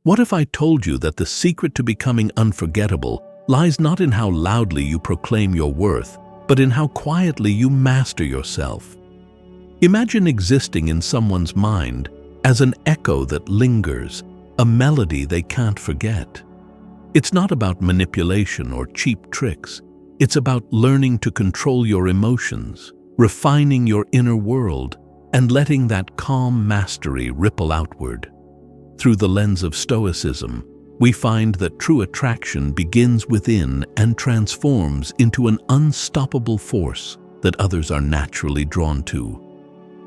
What if I told you that the secret to becoming unforgettable lies not in how loudly you proclaim your worth, but in how quietly you master yourself? Imagine existing in someone's mind as an echo that lingers, a melody they can't forget. It's not about manipulation or cheap tricks. It's about learning to control your emotions, refining your inner world, and letting that calm mastery ripple outward. Through the lens of Stoicism, we find that true attraction begins within and transforms into an unstoppable force that others are naturally drawn to.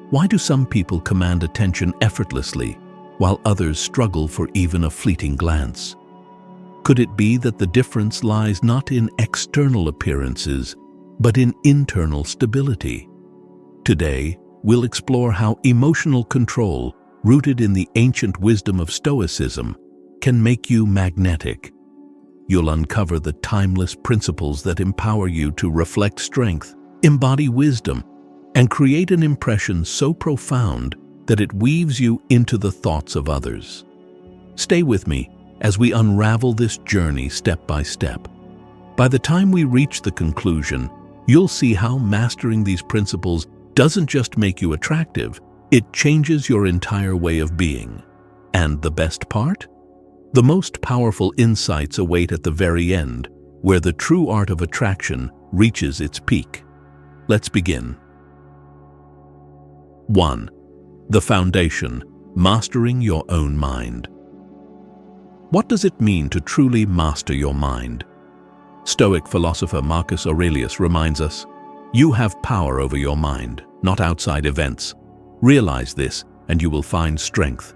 Why do some people command attention effortlessly, while others struggle for even a fleeting glance? Could it be that the difference lies not in external appearances, but in internal stability? Today, we'll explore how emotional control, rooted in the ancient wisdom of Stoicism, can make you magnetic. You'll uncover the timeless principles that empower you to reflect strength, embody wisdom, and create an impression so profound that it weaves you into the thoughts of others. Stay with me as we unravel this journey step by step. By the time we reach the conclusion, you'll see how mastering these principles doesn't just make you attractive, it changes your entire way of being. And the best part? The most powerful insights await at the very end, where the true art of attraction reaches its peak. Let's begin. 1. The foundation: mastering your own mind. What does it mean to truly master your mind? Stoic philosopher Marcus Aurelius reminds us, "You have power over your mind, not outside events. Realize this, and you will find strength."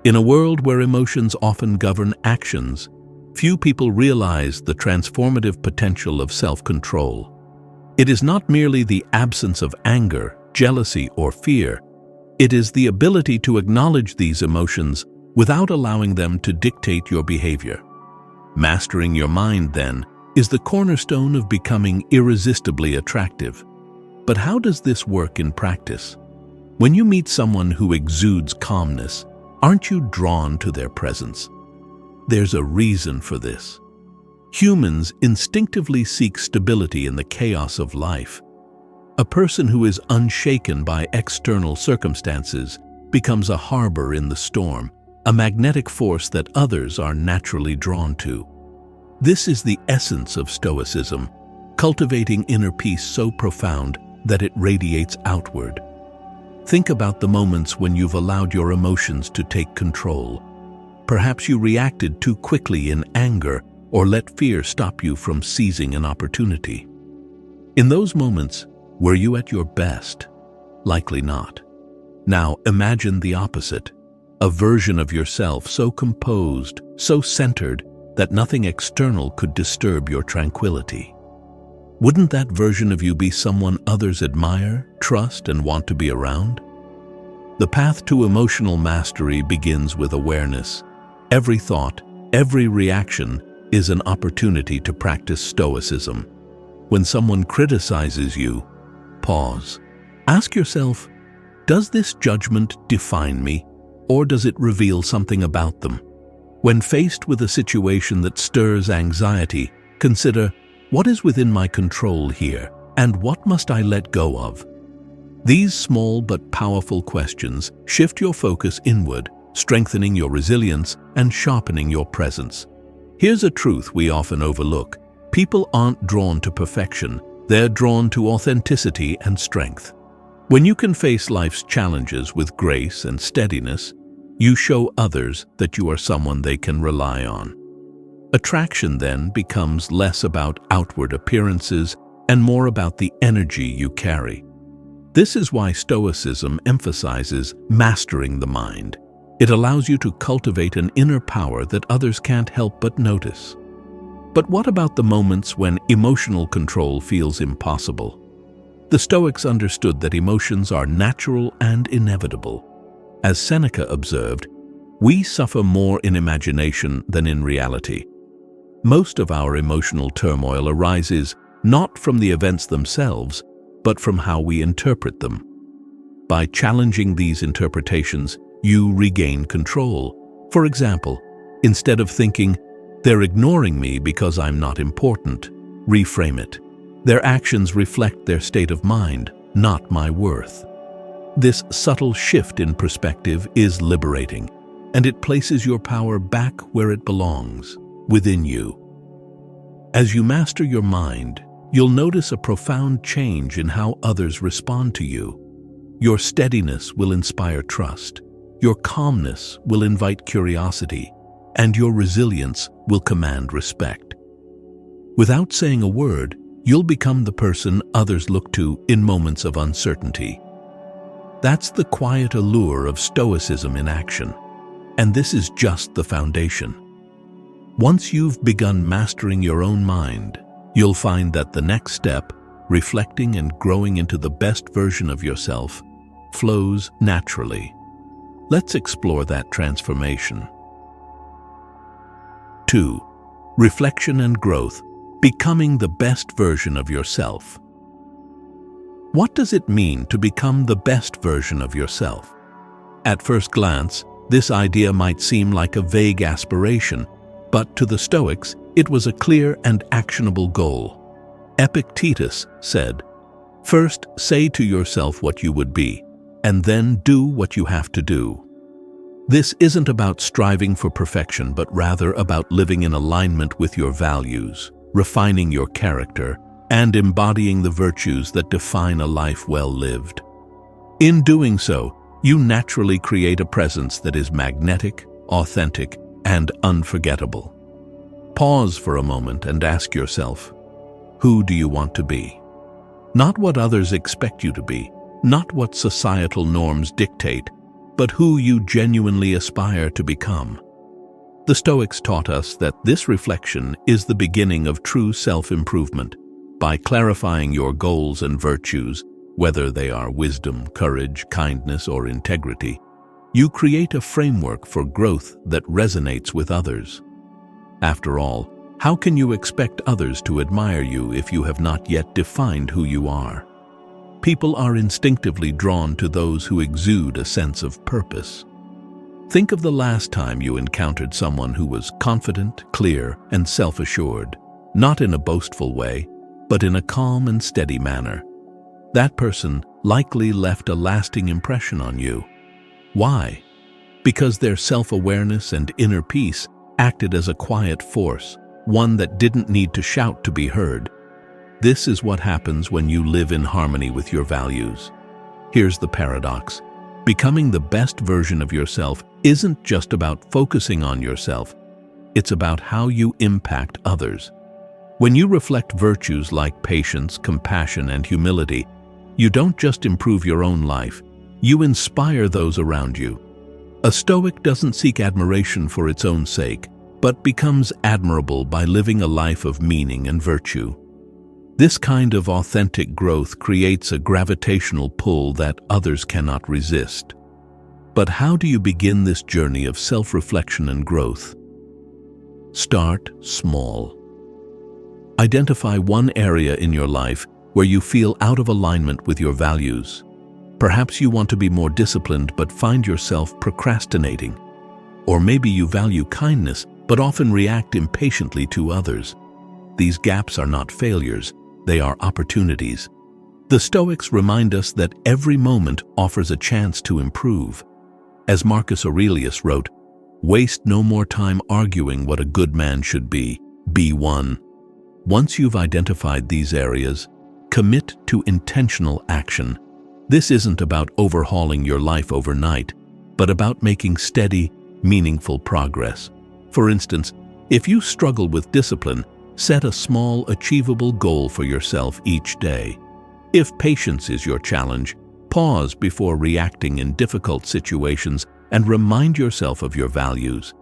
In a world where emotions often govern actions, few people realize the transformative potential of self-control. It is not merely the absence of anger, jealousy, or fear. It is the ability to acknowledge these emotions without allowing them to dictate your behavior. Mastering your mind, then, is the cornerstone of becoming irresistibly attractive. But how does this work in practice? When you meet someone who exudes calmness, aren't you drawn to their presence? There's a reason for this. Humans instinctively seek stability in the chaos of life. A person who is unshaken by external circumstances becomes a harbor in the storm, a magnetic force that others are naturally drawn to. This is the essence of Stoicism, cultivating inner peace so profound that it radiates outward. Think about the moments when you've allowed your emotions to take control. Perhaps you reacted too quickly in anger or let fear stop you from seizing an opportunity. In those moments, were you at your best? Likely not. Now imagine the opposite, a version of yourself so composed, so centered, that nothing external could disturb your tranquility. Wouldn't that version of you be someone others admire, trust, and want to be around? The path to emotional mastery begins with awareness. Every thought, every reaction is an opportunity to practice Stoicism. When someone criticizes you, pause. Ask yourself, does this judgment define me, or does it reveal something about them? When faced with a situation that stirs anxiety, consider, what is within my control here, and what must I let go of? These small but powerful questions shift your focus inward, strengthening your resilience and sharpening your presence. Here's a truth we often overlook. People aren't drawn to perfection, they're drawn to authenticity and strength. When you can face life's challenges with grace and steadiness, you show others that you are someone they can rely on. Attraction then becomes less about outward appearances and more about the energy you carry. This is why Stoicism emphasizes mastering the mind. It allows you to cultivate an inner power that others can't help but notice. But what about the moments when emotional control feels impossible? The Stoics understood that emotions are natural and inevitable. As Seneca observed, we suffer more in imagination than in reality. Most of our emotional turmoil arises not from the events themselves, but from how we interpret them. By challenging these interpretations, you regain control. For example, Instead of thinking, "They're ignoring me because I'm not important," reframe it. "Their actions reflect their state of mind, not my worth." This subtle shift in perspective is liberating, and it places your power back where it belongs, within you. As you master your mind, you'll notice a profound change in how others respond to you. Your steadiness will inspire trust, your calmness will invite curiosity, and your resilience will command respect. Without saying a word, you'll become the person others look to in moments of uncertainty. That's the quiet allure of Stoicism in action, and this is just the foundation. Once you've begun mastering your own mind, you'll find that the next step, reflecting and growing into the best version of yourself, flows naturally. Let's explore that transformation. 2. Reflection and growth, becoming the best version of yourself. What does it mean to become the best version of yourself? At first glance, this idea might seem like a vague aspiration, but to the Stoics, it was a clear and actionable goal. Epictetus said, "First say to yourself what you would be, and then do what you have to do." This isn't about striving for perfection, but rather about living in alignment with your values, refining your character, and embodying the virtues that define a life well lived. In doing so, you naturally create a presence that is magnetic, authentic, and unforgettable. Pause for a moment and ask yourself, who do you want to be? Not what others expect you to be, not what societal norms dictate, but who you genuinely aspire to become. The Stoics taught us that this reflection is the beginning of true self-improvement. By clarifying your goals and virtues, whether they are wisdom, courage, kindness, or integrity, you create a framework for growth that resonates with others. After all, how can you expect others to admire you if you have not yet defined who you are? People are instinctively drawn to those who exude a sense of purpose. Think of the last time you encountered someone who was confident, clear, and self-assured, not in a boastful way, but in a calm and steady manner. That person likely left a lasting impression on you. Why? Because their self-awareness and inner peace acted as a quiet force, one that didn't need to shout to be heard. This is what happens when you live in harmony with your values. Here's the paradox. Becoming the best version of yourself isn't just about focusing on yourself. It's about how you impact others. When you reflect virtues like patience, compassion, and humility, you don't just improve your own life, you inspire those around you. A Stoic doesn't seek admiration for its own sake, but becomes admirable by living a life of meaning and virtue. This kind of authentic growth creates a gravitational pull that others cannot resist. But how do you begin this journey of self-reflection and growth? Start small. Identify one area in your life where you feel out of alignment with your values. Perhaps you want to be more disciplined but find yourself procrastinating. Or maybe you value kindness but often react impatiently to others. These gaps are not failures, they are opportunities. The Stoics remind us that every moment offers a chance to improve. As Marcus Aurelius wrote, "Waste no more time arguing what a good man should be one." Once you've identified these areas, commit to intentional action. This isn't about overhauling your life overnight, but about making steady, meaningful progress. For instance, if you struggle with discipline, set a small, achievable goal for yourself each day. If patience is your challenge, pause before reacting in difficult situations and remind yourself of your values.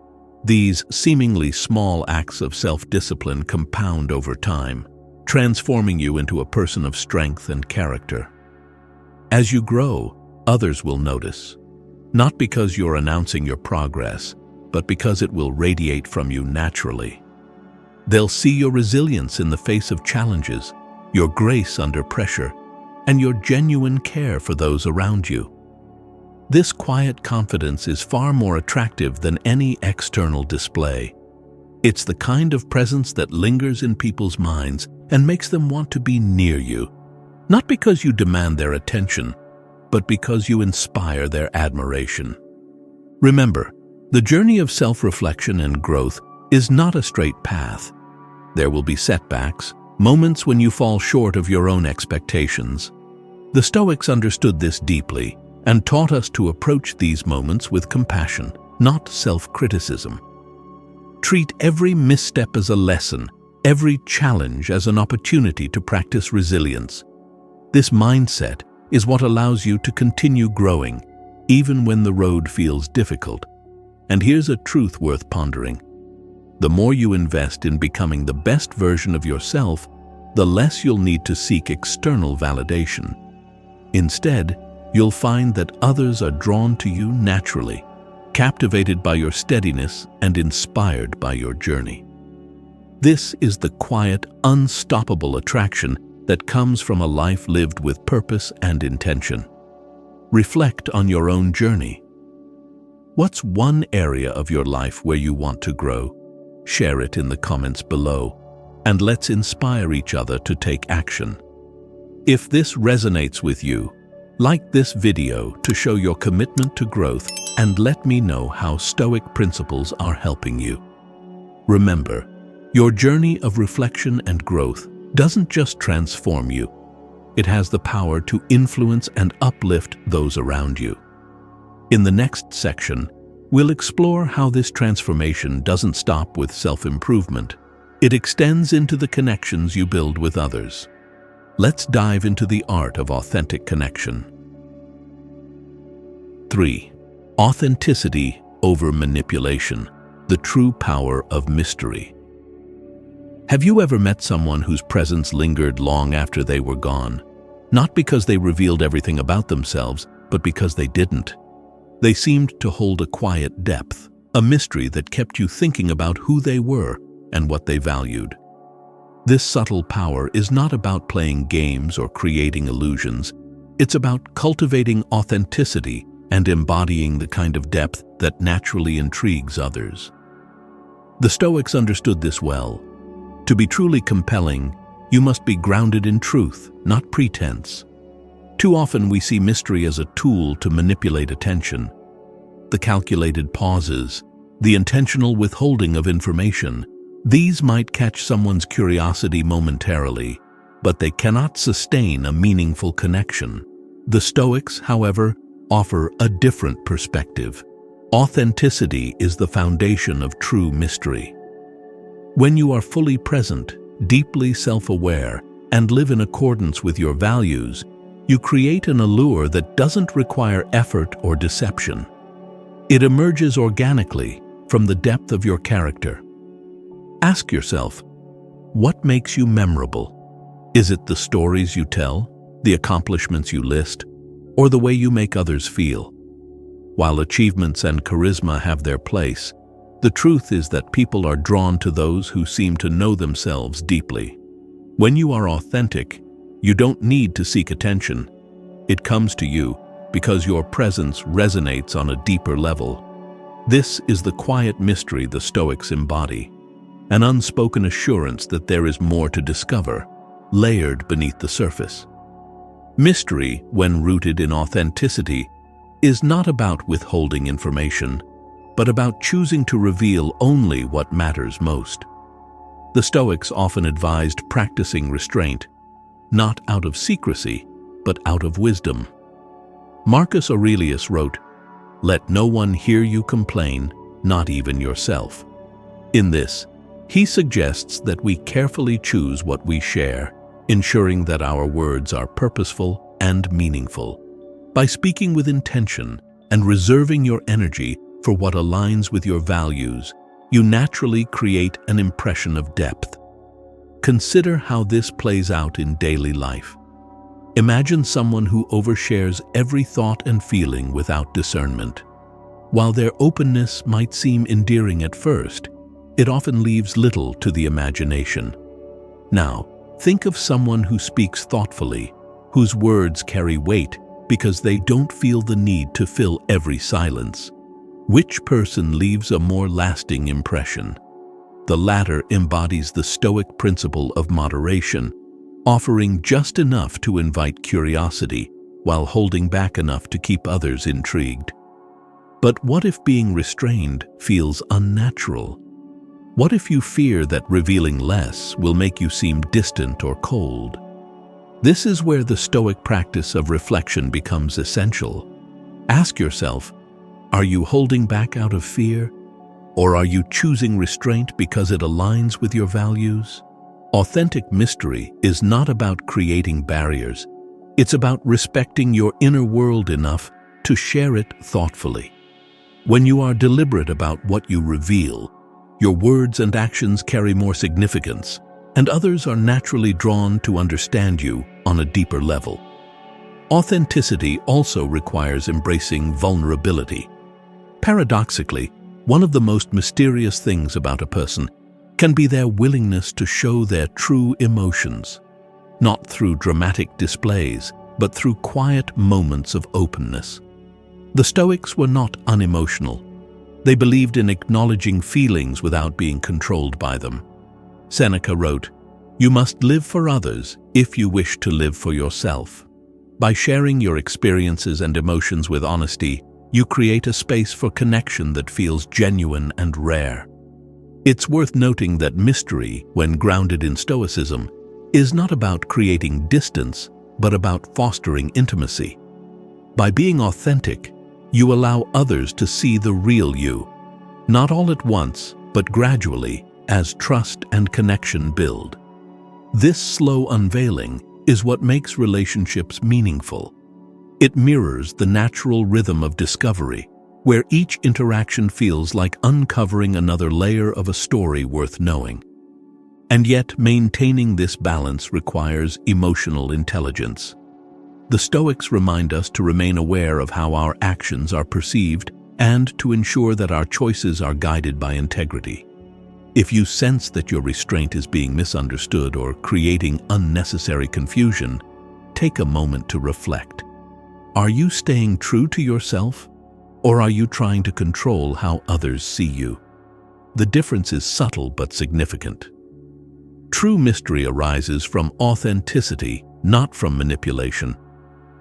These seemingly small acts of self-discipline compound over time, transforming you into a person of strength and character. As you grow, others will notice, not because you're announcing your progress, but because it will radiate from you naturally. They'll see your resilience in the face of challenges, your grace under pressure, and your genuine care for those around you. This quiet confidence is far more attractive than any external display. It's the kind of presence that lingers in people's minds and makes them want to be near you, not because you demand their attention, but because you inspire their admiration. Remember, the journey of self-reflection and growth is not a straight path. There will be setbacks, moments when you fall short of your own expectations. The Stoics understood this deeply and taught us to approach these moments with compassion, not self-criticism. Treat every misstep as a lesson, every challenge as an opportunity to practice resilience. This mindset is what allows you to continue growing, even when the road feels difficult. And here's a truth worth pondering. The more you invest in becoming the best version of yourself, the less you'll need to seek external validation. Instead, you'll find that others are drawn to you naturally, captivated by your steadiness and inspired by your journey. This is the quiet, unstoppable attraction that comes from a life lived with purpose and intention. Reflect on your own journey. What's one area of your life where you want to grow? Share it in the comments below, and let's inspire each other to take action. If this resonates with you, like this video to show your commitment to growth and let me know how Stoic principles are helping you. Remember, your journey of reflection and growth doesn't just transform you. It has the power to influence and uplift those around you. In the next section, we'll explore how this transformation doesn't stop with self-improvement. It extends into the connections you build with others. Let's dive into the art of authentic connection. 3. Authenticity over manipulation, the true power of mystery. Have you ever met someone whose presence lingered long after they were gone? Not because they revealed everything about themselves, but because they didn't. They seemed to hold a quiet depth, a mystery that kept you thinking about who they were and what they valued. This subtle power is not about playing games or creating illusions. It's about cultivating authenticity and embodying the kind of depth that naturally intrigues others. The Stoics understood this well. To be truly compelling, you must be grounded in truth, not pretense. Too often we see mystery as a tool to manipulate attention. The calculated pauses, the intentional withholding of information, these might catch someone's curiosity momentarily, but they cannot sustain a meaningful connection. The Stoics, however, offer a different perspective. Authenticity is the foundation of true mystery. When you are fully present, deeply self-aware, and live in accordance with your values, you create an allure that doesn't require effort or deception. It emerges organically from the depth of your character. Ask yourself, what makes you memorable? Is it the stories you tell, the accomplishments you list, or the way you make others feel? While achievements and charisma have their place, the truth is that people are drawn to those who seem to know themselves deeply. When you are authentic, you don't need to seek attention. It comes to you because your presence resonates on a deeper level. This is the quiet mystery the Stoics embody, an unspoken assurance that there is more to discover, layered beneath the surface. Mystery, when rooted in authenticity, is not about withholding information, but about choosing to reveal only what matters most. The Stoics often advised practicing restraint, not out of secrecy, but out of wisdom. Marcus Aurelius wrote, "Let no one hear you complain, not even yourself." In this, he suggests that we carefully choose what we share, ensuring that our words are purposeful and meaningful. By speaking with intention and reserving your energy for what aligns with your values, you naturally create an impression of depth. Consider how this plays out in daily life. Imagine someone who overshares every thought and feeling without discernment. While their openness might seem endearing at first, it often leaves little to the imagination. Now, think of someone who speaks thoughtfully, whose words carry weight because they don't feel the need to fill every silence. Which person leaves a more lasting impression? The latter embodies the Stoic principle of moderation, offering just enough to invite curiosity while holding back enough to keep others intrigued. But what if being restrained feels unnatural? What if you fear that revealing less will make you seem distant or cold? This is where the Stoic practice of reflection becomes essential. Ask yourself, are you holding back out of fear? Or are you choosing restraint because it aligns with your values? Authentic mystery is not about creating barriers. It's about respecting your inner world enough to share it thoughtfully. When you are deliberate about what you reveal, your words and actions carry more significance, and others are naturally drawn to understand you on a deeper level. Authenticity also requires embracing vulnerability. Paradoxically, one of the most mysterious things about a person can be their willingness to show their true emotions, not through dramatic displays, but through quiet moments of openness. The Stoics were not unemotional. They believed in acknowledging feelings without being controlled by them. Seneca wrote, "You must live for others if you wish to live for yourself." By sharing your experiences and emotions with honesty, you create a space for connection that feels genuine and rare. It's worth noting that mystery, when grounded in Stoicism, is not about creating distance, but about fostering intimacy. By being authentic, you allow others to see the real you, not all at once, but gradually, as trust and connection build. This slow unveiling is what makes relationships meaningful. It mirrors the natural rhythm of discovery, where each interaction feels like uncovering another layer of a story worth knowing. And yet, maintaining this balance requires emotional intelligence. The Stoics remind us to remain aware of how our actions are perceived and to ensure that our choices are guided by integrity. If you sense that your restraint is being misunderstood or creating unnecessary confusion, take a moment to reflect. Are you staying true to yourself, or are you trying to control how others see you? The difference is subtle but significant. True mystery arises from authenticity, not from manipulation.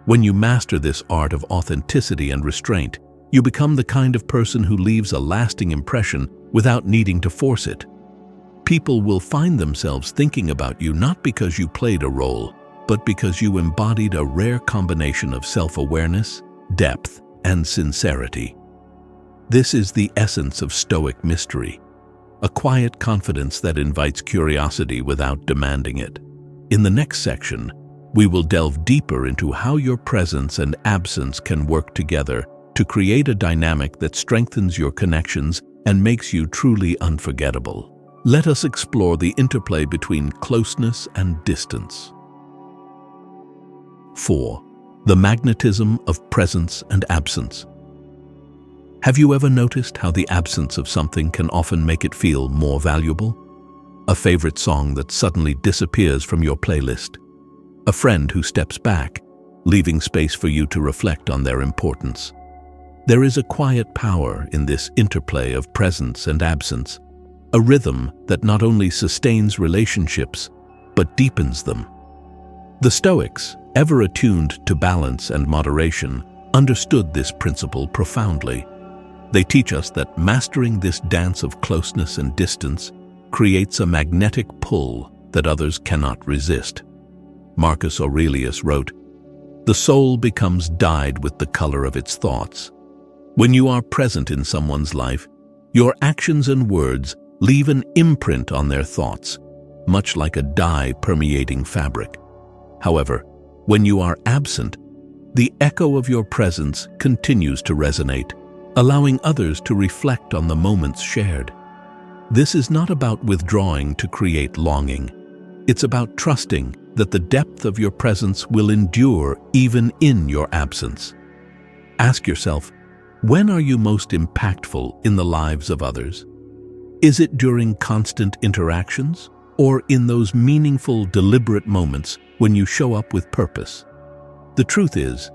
When you master this art of authenticity and restraint, you become the kind of person who leaves a lasting impression without needing to force it. People will find themselves thinking about you not because you played a role, but because you embodied a rare combination of self-awareness, depth, and sincerity. This is the essence of Stoic mystery, a quiet confidence that invites curiosity without demanding it. In the next section, we will delve deeper into how your presence and absence can work together to create a dynamic that strengthens your connections and makes you truly unforgettable. Let us explore the interplay between closeness and distance. 4. The magnetism of presence and absence. Have you ever noticed how the absence of something can often make it feel more valuable? A favorite song that suddenly disappears from your playlist. A friend who steps back, leaving space for you to reflect on their importance. There is a quiet power in this interplay of presence and absence, a rhythm that not only sustains relationships, but deepens them. The Stoics, ever attuned to balance and moderation, understood this principle profoundly. They teach us that mastering this dance of closeness and distance creates a magnetic pull that others cannot resist. Marcus Aurelius wrote, "The soul becomes dyed with the color of its thoughts." When you are present in someone's life, your actions and words leave an imprint on their thoughts, much like a dye permeating fabric. However, when you are absent, the echo of your presence continues to resonate, allowing others to reflect on the moments shared. This is not about withdrawing to create longing. It's about trusting that the depth of your presence will endure even in your absence. Ask yourself, when are you most impactful in the lives of others? Is it during constant interactions, or in those meaningful, deliberate moments when you show up with purpose? The truth is,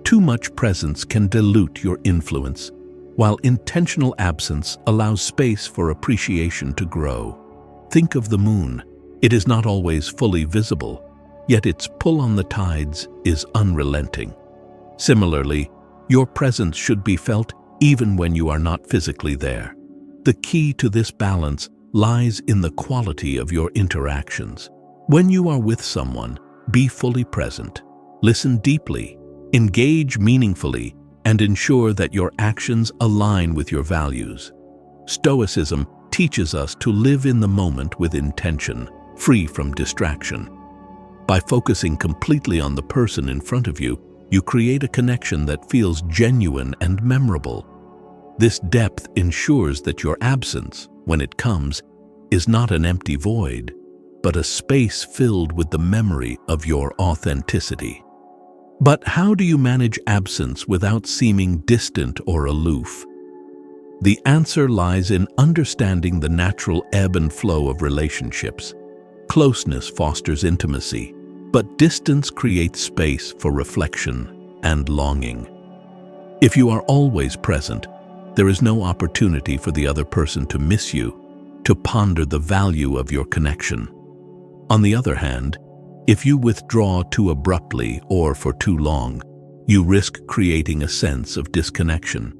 Too much presence can dilute your influence, while intentional absence allows space for appreciation to grow. Think of the moon. It is not always fully visible, yet its pull on the tides is unrelenting. Similarly, your presence should be felt even when you are not physically there. The key to this balance lies in the quality of your interactions. When you are with someone, be fully present, listen deeply, engage meaningfully, and ensure that your actions align with your values. Stoicism teaches us to live in the moment with intention, free from distraction. By focusing completely on the person in front of you, you create a connection that feels genuine and memorable. This depth ensures that your absence, when it comes, is not an empty void, but a space filled with the memory of your authenticity. But how do you manage absence without seeming distant or aloof? The answer lies in understanding the natural ebb and flow of relationships. Closeness fosters intimacy, but distance creates space for reflection and longing. If you are always present, there is no opportunity for the other person to miss you, to ponder the value of your connection. On the other hand, if you withdraw too abruptly or for too long, you risk creating a sense of disconnection.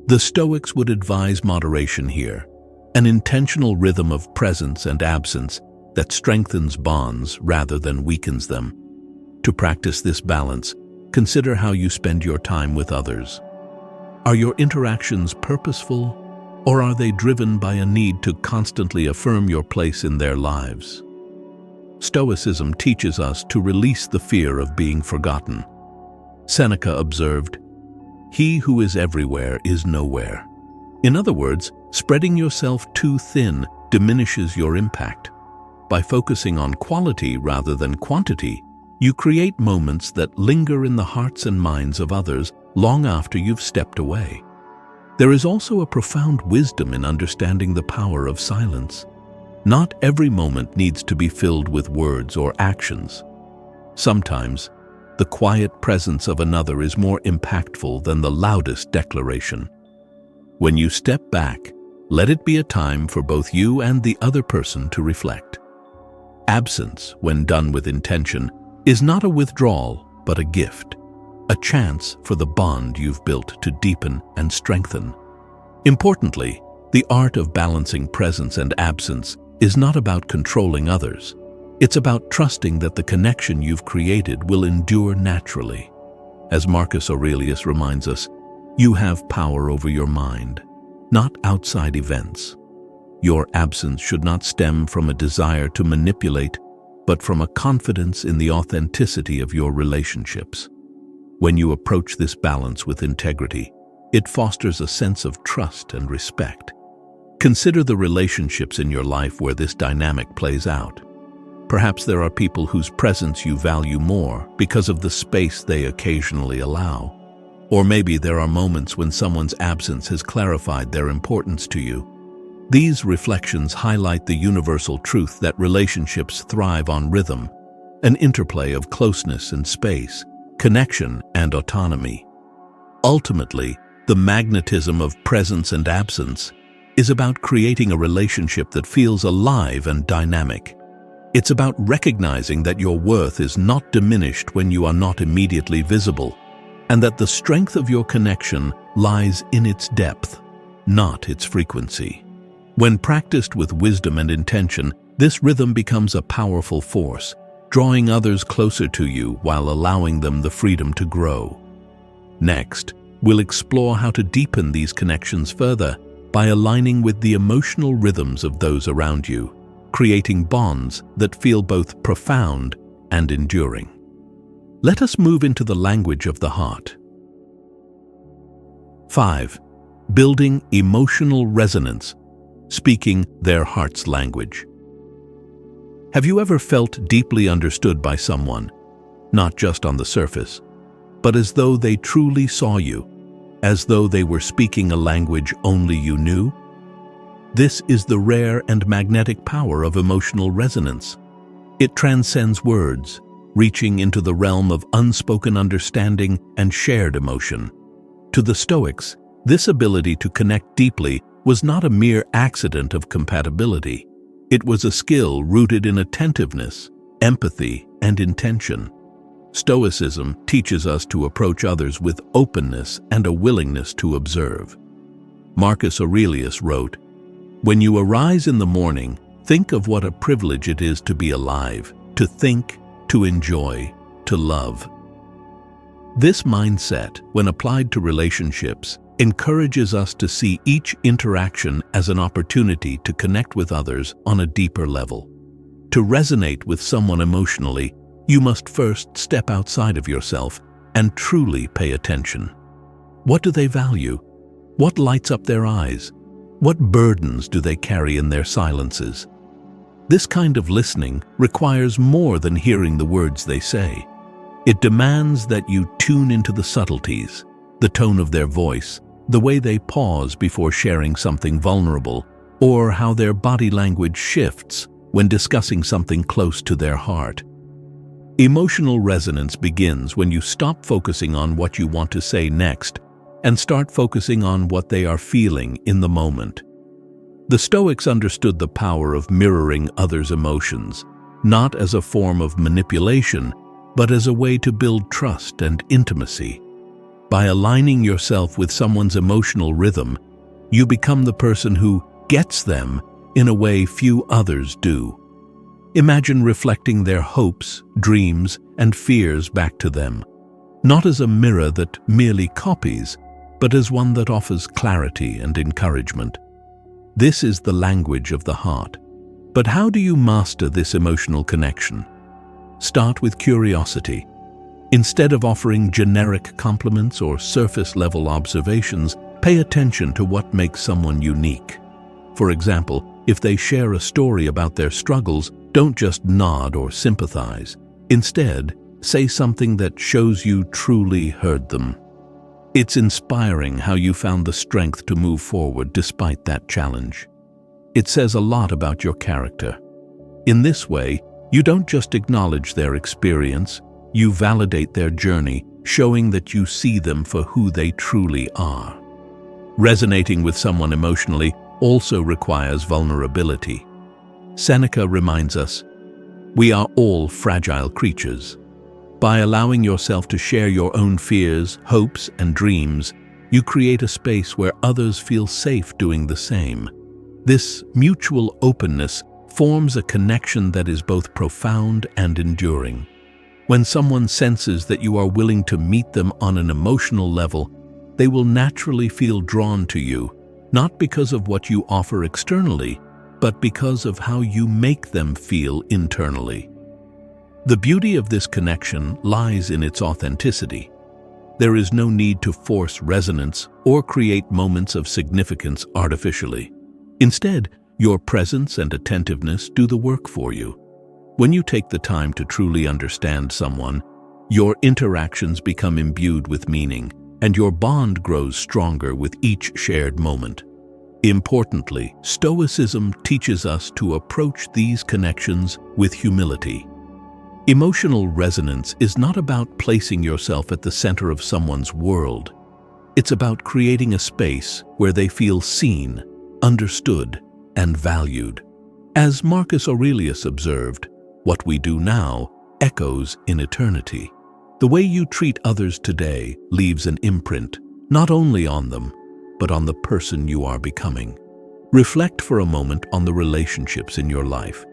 The Stoics would advise moderation here, an intentional rhythm of presence and absence that strengthens bonds rather than weakens them. To practice this balance, consider how you spend your time with others. Are your interactions purposeful, or are they driven by a need to constantly affirm your place in their lives? Stoicism teaches us to release the fear of being forgotten. Seneca observed, "He who is everywhere is nowhere." In other words, spreading yourself too thin diminishes your impact. By focusing on quality rather than quantity, you create moments that linger in the hearts and minds of others long after you've stepped away. There is also a profound wisdom in understanding the power of silence. Not every moment needs to be filled with words or actions. Sometimes, the quiet presence of another is more impactful than the loudest declaration. When you step back, let it be a time for both you and the other person to reflect. Absence, when done with intention, is not a withdrawal, but a gift, a chance for the bond you've built to deepen and strengthen. Importantly, the art of balancing presence and absence is not about controlling others. It's about trusting that the connection you've created will endure naturally. As Marcus Aurelius reminds us, you have power over your mind, not outside events. Your absence should not stem from a desire to manipulate, but from a confidence in the authenticity of your relationships. When you approach this balance with integrity, it fosters a sense of trust and respect. Consider the relationships in your life where this dynamic plays out. Perhaps there are people whose presence you value more because of the space they occasionally allow. Or maybe there are moments when someone's absence has clarified their importance to you. These reflections highlight the universal truth that relationships thrive on rhythm, an interplay of closeness and space, connection and autonomy. Ultimately, the magnetism of presence and absence is about creating a relationship that feels alive and dynamic. It's about recognizing that your worth is not diminished when you are not immediately visible, and that the strength of your connection lies in its depth, not its frequency. When practiced with wisdom and intention, this rhythm becomes a powerful force, drawing others closer to you while allowing them the freedom to grow. Next, we'll explore how to deepen these connections further by aligning with the emotional rhythms of those around you, creating bonds that feel both profound and enduring. Let us move into the language of the heart. 5. Building emotional resonance, speaking their heart's language. Have you ever felt deeply understood by someone, not just on the surface, but as though they truly saw you, as though they were speaking a language only you knew? This is the rare and magnetic power of emotional resonance. It transcends words, reaching into the realm of unspoken understanding and shared emotion. To the Stoics, this ability to connect deeply was not a mere accident of compatibility. It was a skill rooted in attentiveness, empathy, and intention. Stoicism teaches us to approach others with openness and a willingness to observe. Marcus Aurelius wrote, "When you arise in the morning, think of what a privilege it is to be alive, to think, to enjoy, to love." This mindset, when applied to relationships, encourages us to see each interaction as an opportunity to connect with others on a deeper level. To resonate with someone emotionally, you must first step outside of yourself and truly pay attention. What do they value? What lights up their eyes? What burdens do they carry in their silences? This kind of listening requires more than hearing the words they say. It demands that you tune into the subtleties, the tone of their voice, the way they pause before sharing something vulnerable, or how their body language shifts when discussing something close to their heart. Emotional resonance begins when you stop focusing on what you want to say next and start focusing on what they are feeling in the moment. The Stoics understood the power of mirroring others' emotions, not as a form of manipulation, but as a way to build trust and intimacy. By aligning yourself with someone's emotional rhythm, you become the person who gets them in a way few others do. Imagine reflecting their hopes, dreams, and fears back to them, not as a mirror that merely copies, but as one that offers clarity and encouragement. This is the language of the heart. But how do you master this emotional connection? Start with curiosity. Instead of offering generic compliments or surface-level observations, pay attention to what makes someone unique. For example, if they share a story about their struggles, don't just nod or sympathize. Instead, say something that shows you truly heard them. It's inspiring how you found the strength to move forward despite that challenge. It says a lot about your character. In this way, you don't just acknowledge their experience, you validate their journey, showing that you see them for who they truly are. Resonating with someone emotionally also requires vulnerability. Seneca reminds us, "We are all fragile creatures." By allowing yourself to share your own fears, hopes, and dreams, you create a space where others feel safe doing the same. This mutual openness forms a connection that is both profound and enduring. When someone senses that you are willing to meet them on an emotional level, they will naturally feel drawn to you, not because of what you offer externally, but because of how you make them feel internally. The beauty of this connection lies in its authenticity. There is no need to force resonance or create moments of significance artificially. Instead, your presence and attentiveness do the work for you. When you take the time to truly understand someone, your interactions become imbued with meaning, and your bond grows stronger with each shared moment. Importantly, Stoicism teaches us to approach these connections with humility. Emotional resonance is not about placing yourself at the center of someone's world. It's about creating a space where they feel seen, understood, and valued. As Marcus Aurelius observed, what we do now echoes in eternity. The way you treat others today leaves an imprint, not only on them, but on the person you are becoming. Reflect for a moment on the relationships in your life.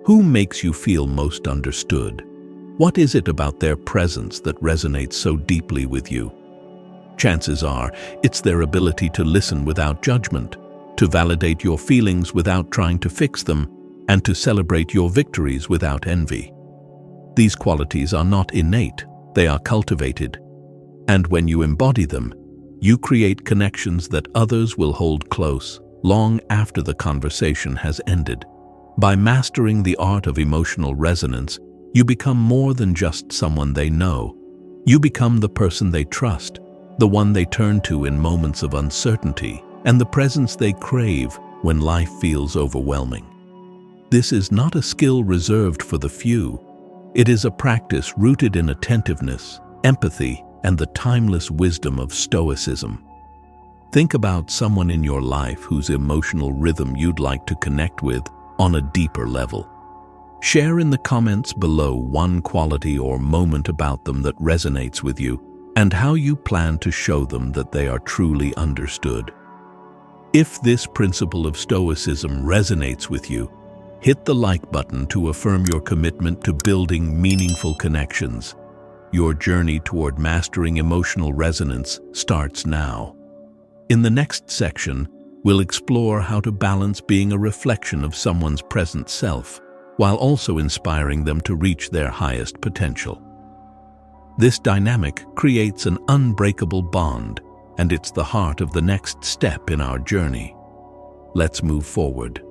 Who makes you feel most understood? What is it about their presence that resonates so deeply with you? Chances are, it's their ability to listen without judgment, to validate your feelings without trying to fix them, and to celebrate your victories without envy. These qualities are not innate, they are cultivated. And when you embody them, you create connections that others will hold close long after the conversation has ended. By mastering the art of emotional resonance, you become more than just someone they know. You become the person they trust, the one they turn to in moments of uncertainty, and the presence they crave when life feels overwhelming. This is not a skill reserved for the few. It is a practice rooted in attentiveness, empathy, and the timeless wisdom of Stoicism. Think about someone in your life whose emotional rhythm you'd like to connect with on a deeper level. Share in the comments below one quality or moment about them that resonates with you and how you plan to show them that they are truly understood. If this principle of Stoicism resonates with you, hit the like button to affirm your commitment to building meaningful connections. Your journey toward mastering emotional resonance starts now. In the next section, we'll explore how to balance being a reflection of someone's present self while also inspiring them to reach their highest potential. This dynamic creates an unbreakable bond, and it's the heart of the next step in our journey. Let's move forward.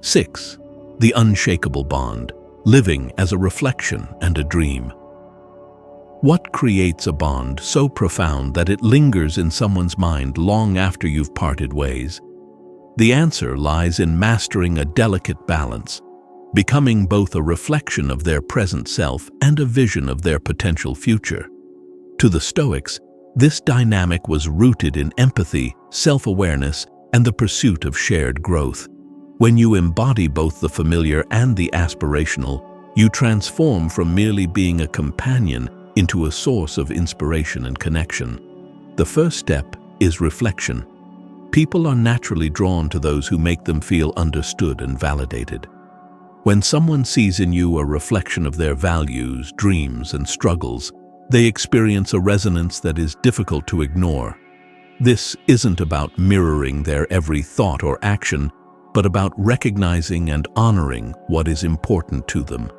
6. The unshakable bond, living as a reflection and a dream. What creates a bond so profound that it lingers in someone's mind long after you've parted ways? The answer lies in mastering a delicate balance, becoming both a reflection of their present self and a vision of their potential future. To the Stoics, this dynamic was rooted in empathy, self-awareness, and the pursuit of shared growth. When you embody both the familiar and the aspirational, you transform from merely being a companion into a source of inspiration and connection. The first step is reflection. People are naturally drawn to those who make them feel understood and validated. When someone sees in you a reflection of their values, dreams, and struggles, they experience a resonance that is difficult to ignore. This isn't about mirroring their every thought or action, but about recognizing and honoring what is important to them.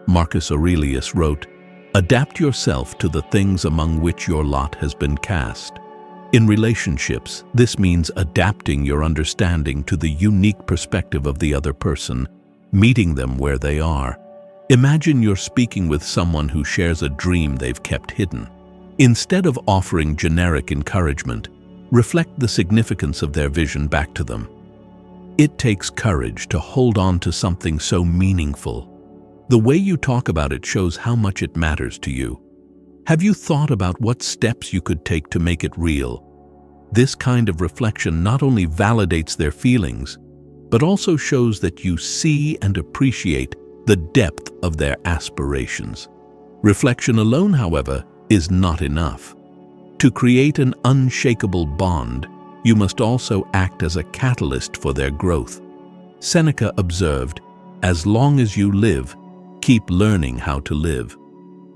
Marcus Aurelius wrote, "Adapt yourself to the things among which your lot has been cast." In relationships, this means adapting your understanding to the unique perspective of the other person, meeting them where they are. Imagine you're speaking with someone who shares a dream they've kept hidden. Instead of offering generic encouragement, reflect the significance of their vision back to them. It takes courage to hold on to something so meaningful. The way you talk about it shows how much it matters to you. Have you thought about what steps you could take to make it real? This kind of reflection not only validates their feelings, but also shows that you see and appreciate the depth of their aspirations. Reflection alone, however, is not enough. To create an unshakable bond, you must also act as a catalyst for their growth. Seneca observed, "As long as you live, keep learning how to live."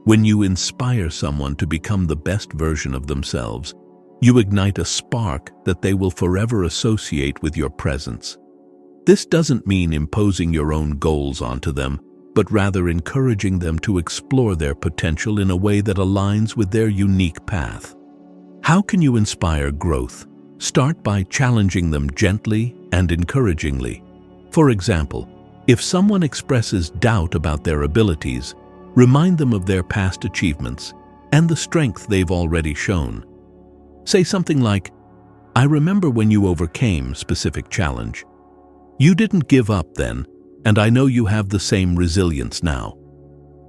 When you inspire someone to become the best version of themselves, you ignite a spark that they will forever associate with your presence. This doesn't mean imposing your own goals onto them, but rather encouraging them to explore their potential in a way that aligns with their unique path. How can you inspire growth? Start by challenging them gently and encouragingly. For example, if someone expresses doubt about their abilities, remind them of their past achievements and the strength they've already shown. Say something like, "I remember when you overcame specific challenge. You didn't give up then, and I know you have the same resilience now."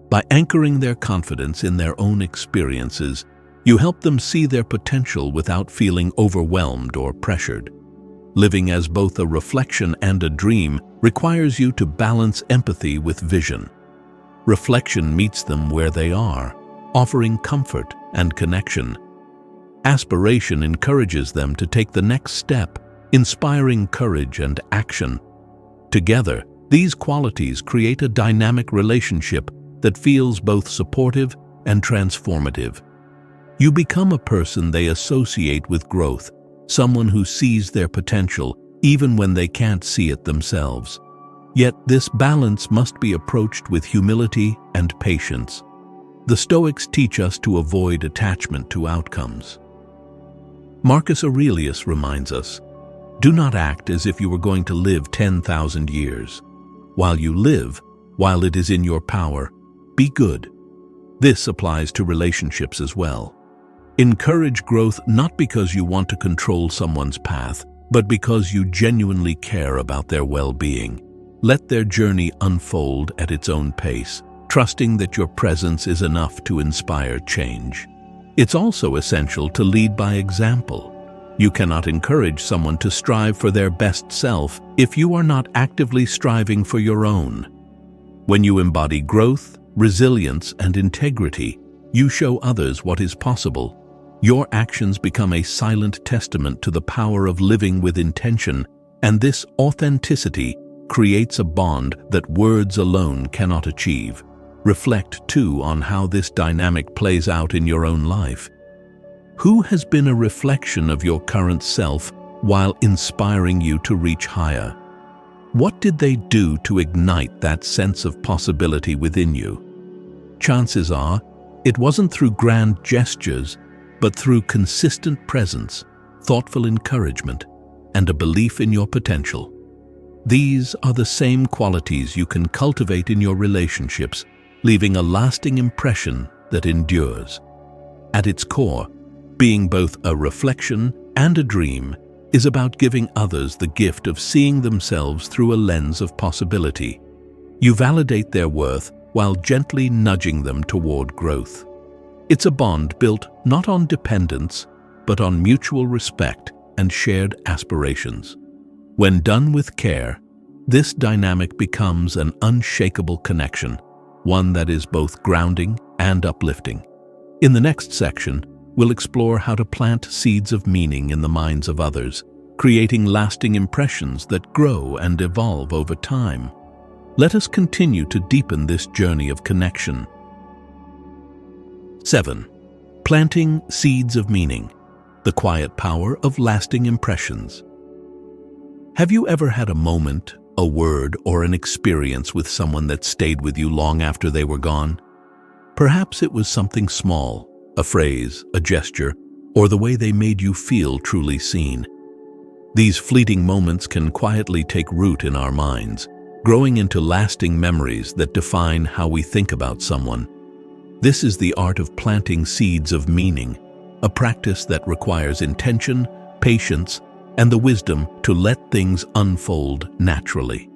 By anchoring their confidence in their own experiences, you help them see their potential without feeling overwhelmed or pressured. Living as both a reflection and a dream requires you to balance empathy with vision. Reflection meets them where they are, offering comfort and connection. Aspiration encourages them to take the next step, inspiring courage and action. Together, these qualities create a dynamic relationship that feels both supportive and transformative. You become a person they associate with growth, someone who sees their potential even when they can't see it themselves. Yet this balance must be approached with humility and patience. The Stoics teach us to avoid attachment to outcomes. Marcus Aurelius reminds us, "Do not act as if you were going to live 10,000 years. While you live, while it is in your power, be good." This applies to relationships as well. Encourage growth not because you want to control someone's path, but because you genuinely care about their well-being. Let their journey unfold at its own pace, trusting that your presence is enough to inspire change. It's also essential to lead by example. You cannot encourage someone to strive for their best self if you are not actively striving for your own. When you embody growth, resilience, and integrity, you show others what is possible. Your actions become a silent testament to the power of living with intention, and this authenticity creates a bond that words alone cannot achieve. Reflect, too, on how this dynamic plays out in your own life. Who has been a reflection of your current self while inspiring you to reach higher? What did they do to ignite that sense of possibility within you? Chances are, it wasn't through grand gestures, but through consistent presence, thoughtful encouragement, and a belief in your potential. These are the same qualities you can cultivate in your relationships, leaving a lasting impression that endures. At its core, being both a reflection and a dream is about giving others the gift of seeing themselves through a lens of possibility. You validate their worth while gently nudging them toward growth. It's a bond built not on dependence, but on mutual respect and shared aspirations. When done with care, this dynamic becomes an unshakable connection, one that is both grounding and uplifting. In the next section, we'll explore how to plant seeds of meaning in the minds of others, creating lasting impressions that grow and evolve over time. Let us continue to deepen this journey of connection. 7. Planting seeds of meaning, the quiet power of lasting impressions. Have you ever had a moment, a word, or an experience with someone that stayed with you long after they were gone? Perhaps it was something small, a phrase, a gesture, or the way they made you feel truly seen. These fleeting moments can quietly take root in our minds, growing into lasting memories that define how we think about someone. This is the art of planting seeds of meaning, a practice that requires intention, patience, and the wisdom to let things unfold naturally.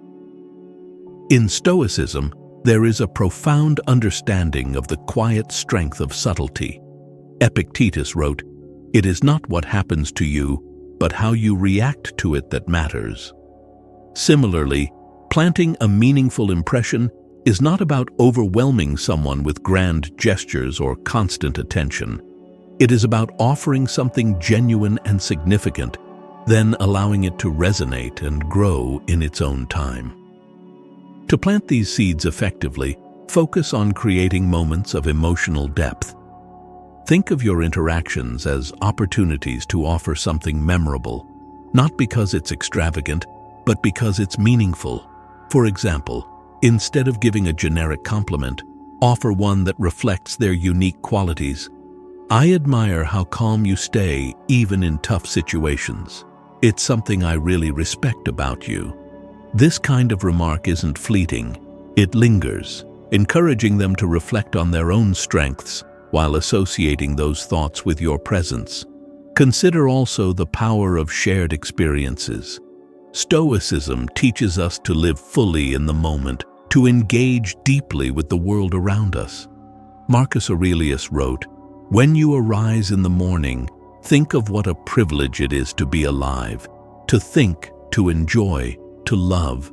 In Stoicism, there is a profound understanding of the quiet strength of subtlety. Epictetus wrote, "It is not what happens to you, but how you react to it that matters." Similarly, planting a meaningful impression is not about overwhelming someone with grand gestures or constant attention. It is about offering something genuine and significant, then allowing it to resonate and grow in its own time. To plant these seeds effectively, focus on creating moments of emotional depth. Think of your interactions as opportunities to offer something memorable, not because it's extravagant, but because it's meaningful. For example, instead of giving a generic compliment, offer one that reflects their unique qualities. "I admire how calm you stay even in tough situations. It's something I really respect about you." This kind of remark isn't fleeting, it lingers, encouraging them to reflect on their own strengths while associating those thoughts with your presence. Consider also the power of shared experiences. Stoicism teaches us to live fully in the moment, to engage deeply with the world around us. Marcus Aurelius wrote, "When you arise in the morning, think of what a privilege it is to be alive, to think, to enjoy, to love."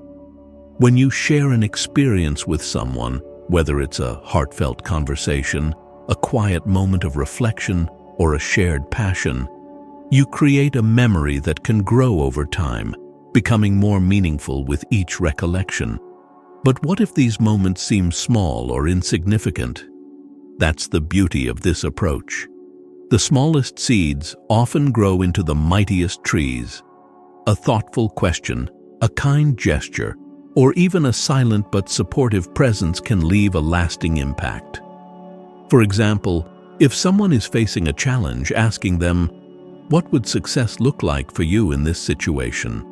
When you share an experience with someone, whether it's a heartfelt conversation, a quiet moment of reflection, or a shared passion, you create a memory that can grow over time, becoming more meaningful with each recollection. But what if these moments seem small or insignificant? That's the beauty of this approach. The smallest seeds often grow into the mightiest trees. A thoughtful question, a kind gesture, or even a silent but supportive presence can leave a lasting impact. For example, if someone is facing a challenge, asking them, "What would success look like for you in this situation?"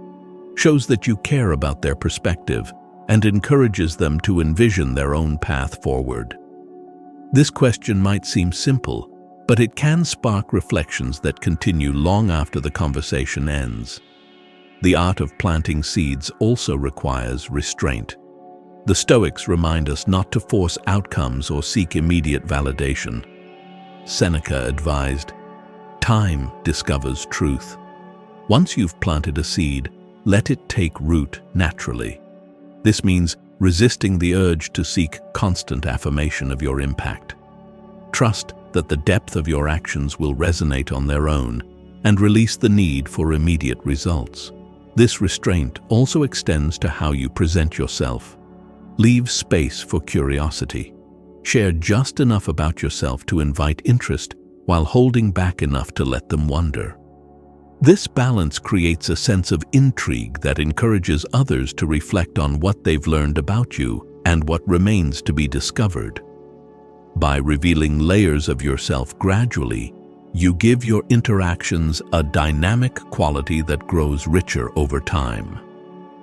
shows that you care about their perspective and encourages them to envision their own path forward. This question might seem simple, but it can spark reflections that continue long after the conversation ends. The art of planting seeds also requires restraint. The Stoics remind us not to force outcomes or seek immediate validation. Seneca advised, "Time discovers truth." Once you've planted a seed, let it take root naturally. This means resisting the urge to seek constant affirmation of your impact. Trust that the depth of your actions will resonate on their own and release the need for immediate results. This restraint also extends to how you present yourself. Leave space for curiosity. Share just enough about yourself to invite interest while holding back enough to let them wonder. This balance creates a sense of intrigue that encourages others to reflect on what they've learned about you and what remains to be discovered. By revealing layers of yourself gradually, you give your interactions a dynamic quality that grows richer over time.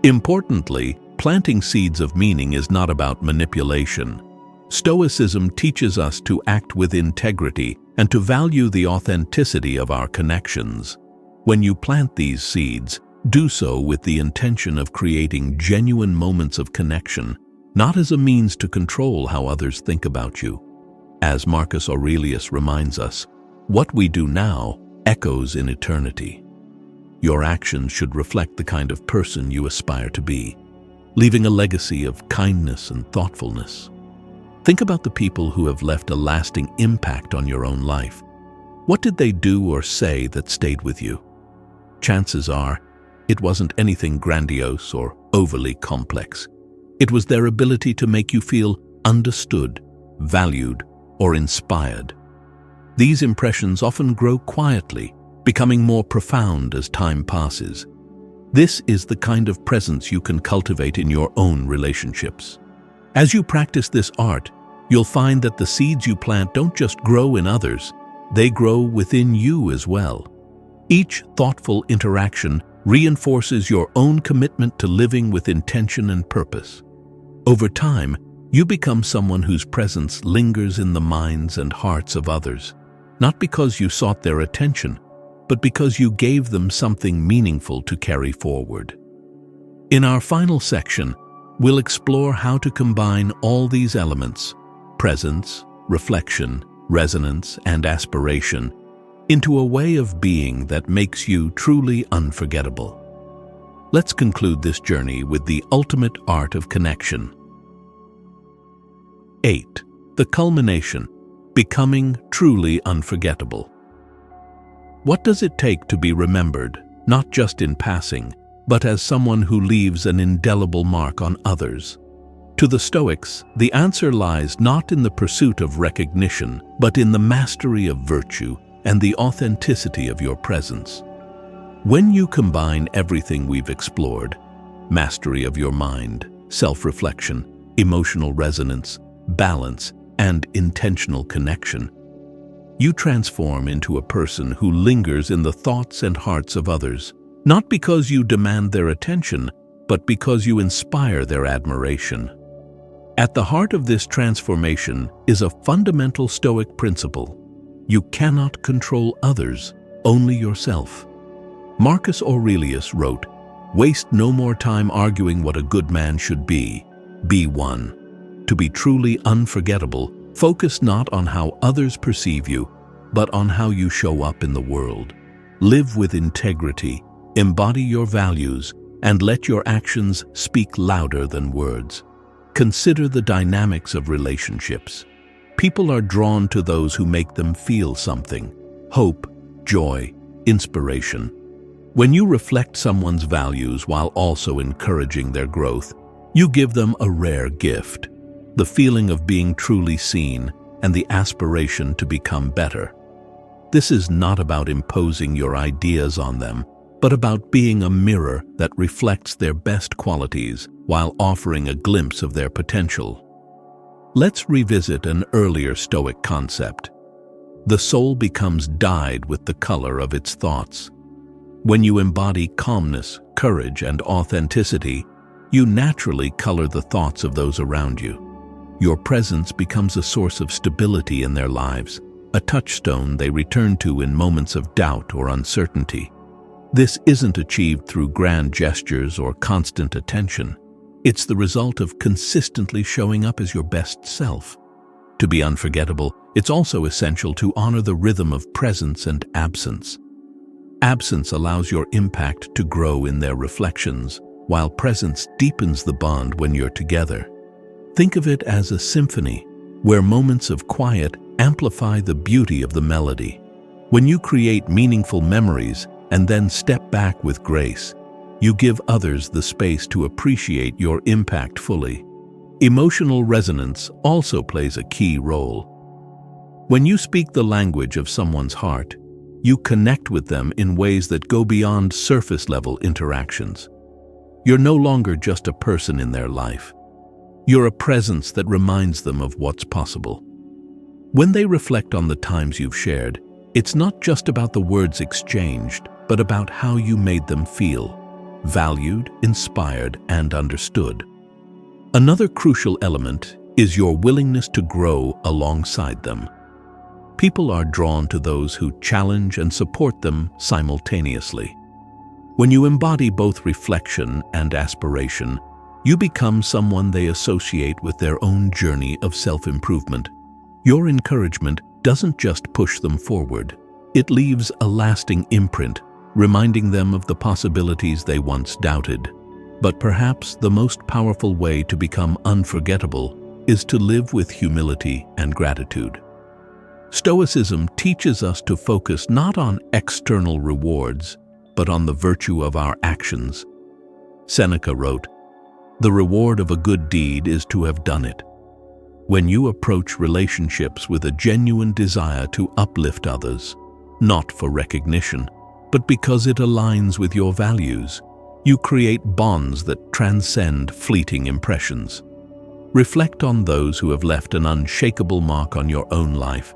Importantly, planting seeds of meaning is not about manipulation. Stoicism teaches us to act with integrity and to value the authenticity of our connections. When you plant these seeds, do so with the intention of creating genuine moments of connection, not as a means to control how others think about you. As Marcus Aurelius reminds us, what we do now echoes in eternity. Your actions should reflect the kind of person you aspire to be, leaving a legacy of kindness and thoughtfulness. Think about the people who have left a lasting impact on your own life. What did they do or say that stayed with you? Chances are, it wasn't anything grandiose or overly complex. It was their ability to make you feel understood, valued, or inspired. These impressions often grow quietly, becoming more profound as time passes. This is the kind of presence you can cultivate in your own relationships. As you practice this art, you'll find that the seeds you plant don't just grow in others, they grow within you as well. Each thoughtful interaction reinforces your own commitment to living with intention and purpose. Over time, you become someone whose presence lingers in the minds and hearts of others, not because you sought their attention, but because you gave them something meaningful to carry forward. In our final section, we'll explore how to combine all these elements, presence, reflection, resonance, and aspiration, into a way of being that makes you truly unforgettable. Let's conclude this journey with the ultimate art of connection. 8. The culmination, becoming truly unforgettable. What does it take to be remembered, not just in passing, but as someone who leaves an indelible mark on others? To the Stoics, the answer lies not in the pursuit of recognition, but in the mastery of virtue and the authenticity of your presence. When you combine everything we've explored, mastery of your mind, self-reflection, emotional resonance, balance, and intentional connection, you transform into a person who lingers in the thoughts and hearts of others, not because you demand their attention, but because you inspire their admiration. At the heart of this transformation is a fundamental Stoic principle. You cannot control others, only yourself. Marcus Aurelius wrote, "Waste no more time arguing what a good man should be. Be one." To be truly unforgettable, focus not on how others perceive you, but on how you show up in the world. Live with integrity, embody your values, and let your actions speak louder than words. Consider the dynamics of relationships. People are drawn to those who make them feel something: hope, joy, inspiration. When you reflect someone's values while also encouraging their growth, you give them a rare gift: the feeling of being truly seen and the aspiration to become better. This is not about imposing your ideas on them, but about being a mirror that reflects their best qualities while offering a glimpse of their potential. Let's revisit an earlier Stoic concept. The soul becomes dyed with the color of its thoughts. When you embody calmness, courage, and authenticity, you naturally color the thoughts of those around you. Your presence becomes a source of stability in their lives, a touchstone they return to in moments of doubt or uncertainty. This isn't achieved through grand gestures or constant attention. It's the result of consistently showing up as your best self. To be unforgettable, it's also essential to honor the rhythm of presence and absence. Absence allows your impact to grow in their reflections, while presence deepens the bond when you're together. Think of it as a symphony, where moments of quiet amplify the beauty of the melody. When you create meaningful memories and then step back with grace, you give others the space to appreciate your impact fully. Emotional resonance also plays a key role. When you speak the language of someone's heart, you connect with them in ways that go beyond surface-level interactions. You're no longer just a person in their life. You're a presence that reminds them of what's possible. When they reflect on the times you've shared, it's not just about the words exchanged, but about how you made them feel, valued, inspired, and understood. Another crucial element is your willingness to grow alongside them. People are drawn to those who challenge and support them simultaneously. When you embody both reflection and aspiration, you become someone they associate with their own journey of self-improvement. Your encouragement doesn't just push them forward, it leaves a lasting imprint, reminding them of the possibilities they once doubted. But perhaps the most powerful way to become unforgettable is to live with humility and gratitude. Stoicism teaches us to focus not on external rewards, but on the virtue of our actions. Seneca wrote, "The reward of a good deed is to have done it." When you approach relationships with a genuine desire to uplift others, not for recognition, but because it aligns with your values, you create bonds that transcend fleeting impressions. Reflect on those who have left an unshakable mark on your own life.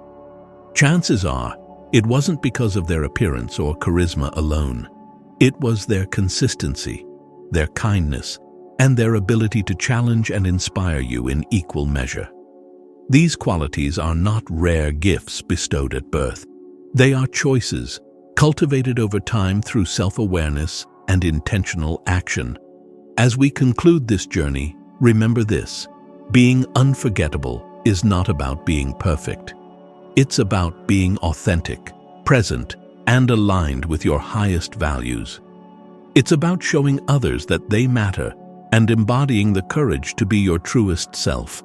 Chances are, it wasn't because of their appearance or charisma alone. It was their consistency, their kindness, and their ability to challenge and inspire you in equal measure. These qualities are not rare gifts bestowed at birth. They are choices, cultivated over time through self-awareness and intentional action. As we conclude this journey, remember this: being unforgettable is not about being perfect. It's about being authentic, present, and aligned with your highest values. It's about showing others that they matter and embodying the courage to be your truest self.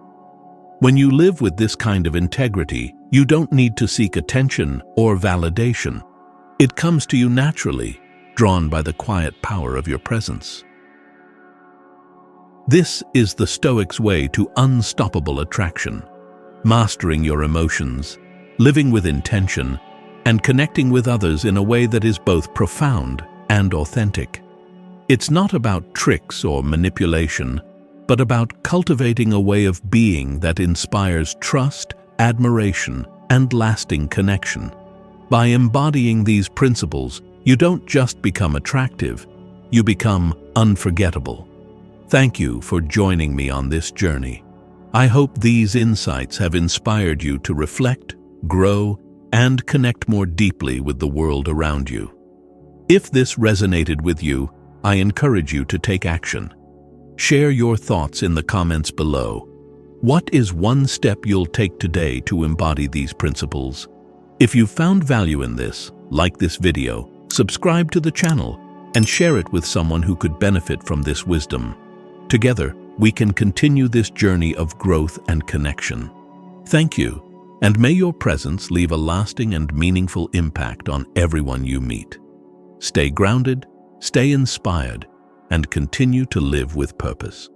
When you live with this kind of integrity, you don't need to seek attention or validation. It comes to you naturally, drawn by the quiet power of your presence. This is the Stoic's way to unstoppable attraction, mastering your emotions, living with intention, and connecting with others in a way that is both profound and authentic. It's not about tricks or manipulation, but about cultivating a way of being that inspires trust, admiration, and lasting connection. By embodying these principles, you don't just become attractive, you become unforgettable. Thank you for joining me on this journey. I hope these insights have inspired you to reflect, grow, and connect more deeply with the world around you. If this resonated with you, I encourage you to take action. Share your thoughts in the comments below. What is one step you'll take today to embody these principles? If you found value in this, like this video, subscribe to the channel, and share it with someone who could benefit from this wisdom. Together, we can continue this journey of growth and connection. Thank you, and may your presence leave a lasting and meaningful impact on everyone you meet. Stay grounded, stay inspired, and continue to live with purpose.